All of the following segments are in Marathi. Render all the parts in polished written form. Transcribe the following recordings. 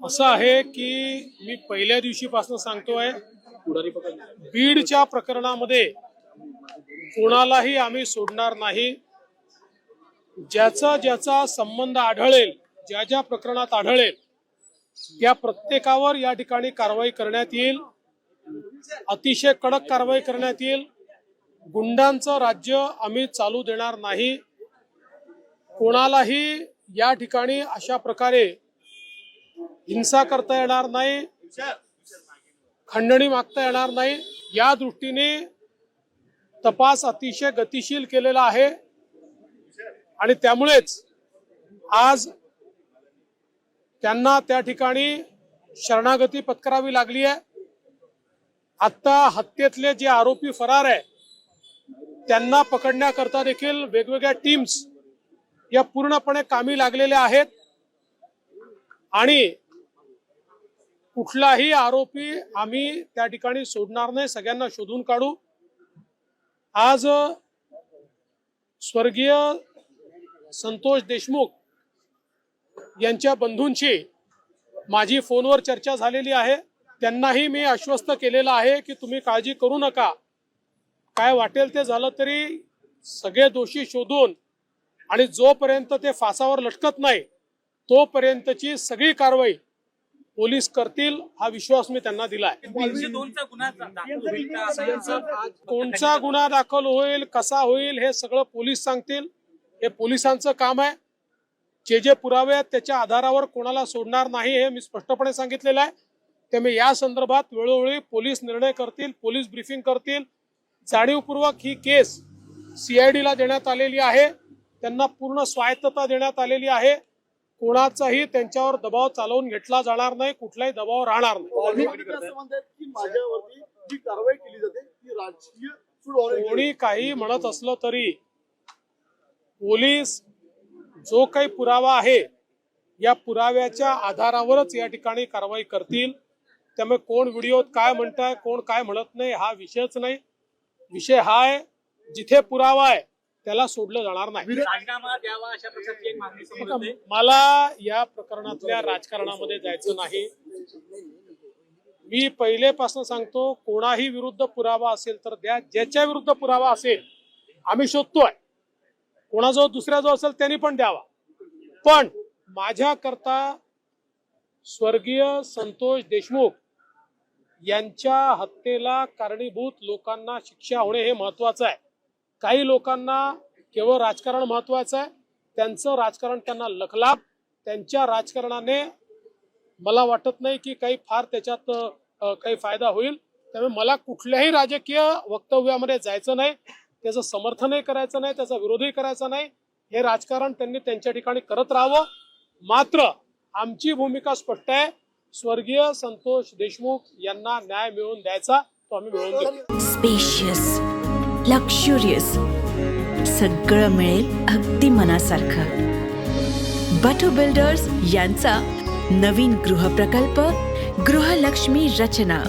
असं आहे की मी पहिल्या दिवशीपासून सांगतोय, बीडच्या प्रकरणामध्ये कोणालाही आम्ही सोडणार नाही। ज्याचा ज्याचा संबंध आढळेल, ज्या ज्या प्रकरणात आढळेल त्या प्रत्येकावर या ठिकाणी कारवाई करण्यात येईल। अतिशय कडक कारवाई करण्यात येईल। गुंडांचं राज्य आम्ही चालू देणार नाही। कोणालाही या ठिकाणी अशा प्रकारे हिंसा करता येणार नाही, खंडणी मागता येणार नाही। या दृष्टीने तपास अतिशय गतिशील केलेला आहे आणि त्यामुळेच आज त्यांना त्या ठिकाणी शरणागती पत्करावी लागली आहे। आता हत्येतले जे आरोपी फरार आहे त्यांना पकडण्याकरता देखील वेगवेगळ्या टीम्स या पूर्णपणे कामी लागलेल्या आहेत आणि कुठलाही आरोपी आम्ही त्या ठिकाणी सोडणार नाही, सगळ्यांना शोधून काढू। आज स्वर्गीय संतोष देशमुख यांच्या बंधूंची माझी फोनवर चर्चा झालेली आहे। त्यांनाही मी आश्वस्त केलेलं आहे की तुम्ही काळजी करू नका, काय वाटेल ते झालं तरी सगळे दोषी शोधून आणि जोपर्यंत ते फासावर लटकत नाही तोपर्यंतची सगळी कारवाई पोलीस करतील, हा विश्वास मी त्यांना दिला आहे। कोणचा गुन्हा दाखल होईल, कसा होईल हे सगळं पोलीस सांगतील, हे पोलिसांचं काम आहे। जे पुरावे आहेत त्याच्या आधारावर कोणाला सोडणार नाही हे मी स्पष्टपणे सांगितलेलं आहे। त्यामुळे या संदर्भात वेळोवेळी पोलीस निर्णय करतील, पोलीस ब्रीफिंग करतील। जाणीवपूर्वक ही केस CID ला देण्यात आलेली आहे, त्यांना पूर्ण स्वायत्तता देण्यात आलेली आहे। कोणाचाही त्यांच्यावर दबाव चालवून घेतला जाणार नाही, कुठलाही दबाव राहणार नाही। कोणी काही म्हणत असलं तरी पोलीस जो काही पुरावा आहे या पुराव्याच्या आधारावरच या ठिकाणी कारवाई करतील। त्यामुळे कोण व्हिडिओत काय म्हणताय, कोण काय म्हणत नाही हा विषयच नाही। विषय हा आहे जिथे पुरावा आहे त्याला सोडलं जाणार नाही। मला या प्रकरणातल्या राजकारणामध्ये जायचं नाही। मी पहिलेपासून सांगतो, कोणाही विरुद्ध पुरावा असेल तर द्या, ज्याच्या विरुद्ध पुरावा असेल आम्ही शोधतोय, कोणाजवळ दुसऱ्याजवळ असेल त्यांनी पण द्यावा। पण माझ्याकरता स्वर्गीय संतोष देशमुख यांच्या हत्येला कारणीभूत लोकांना शिक्षा होणे हे महत्वाचं आहे। काही लोकांना केवळ राजकारण महत्वाचं आहे, त्यांचं राजकारण त्यांना लखलाभ, त्यांच्या राजकारणाने मला वाटत नाही की काही फार त्याच्यात काही फायदा होईल। त्यामुळे मला कुठल्याही राजकीय वक्तव्यामध्ये जायचं नाही, त्याचं समर्थनही करायचं नाही, त्याचा विरोधही करायचा नाही। हे राजकारण त्यांनी त्यांच्या ठिकाणी करत राहावं। मात्र आमची भूमिका स्पष्ट आहे, स्वर्गीय संतोष देशमुख यांना न्याय मिळवून द्यायचा, तो आम्ही मिळवून देऊ। स्पेशियस, लक्झुरियस, सगळं मिळेल अगदी मनासारखं। बटू बिल्डर्स यांचा नवीन गृहप्रकल्प गृहलक्ष्मी रचना।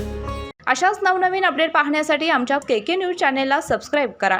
अशाच नवनवीन अपडेट पाहण्यासाठी आमच्या KK न्यूज चॅनेलला सबस्क्राईब करा।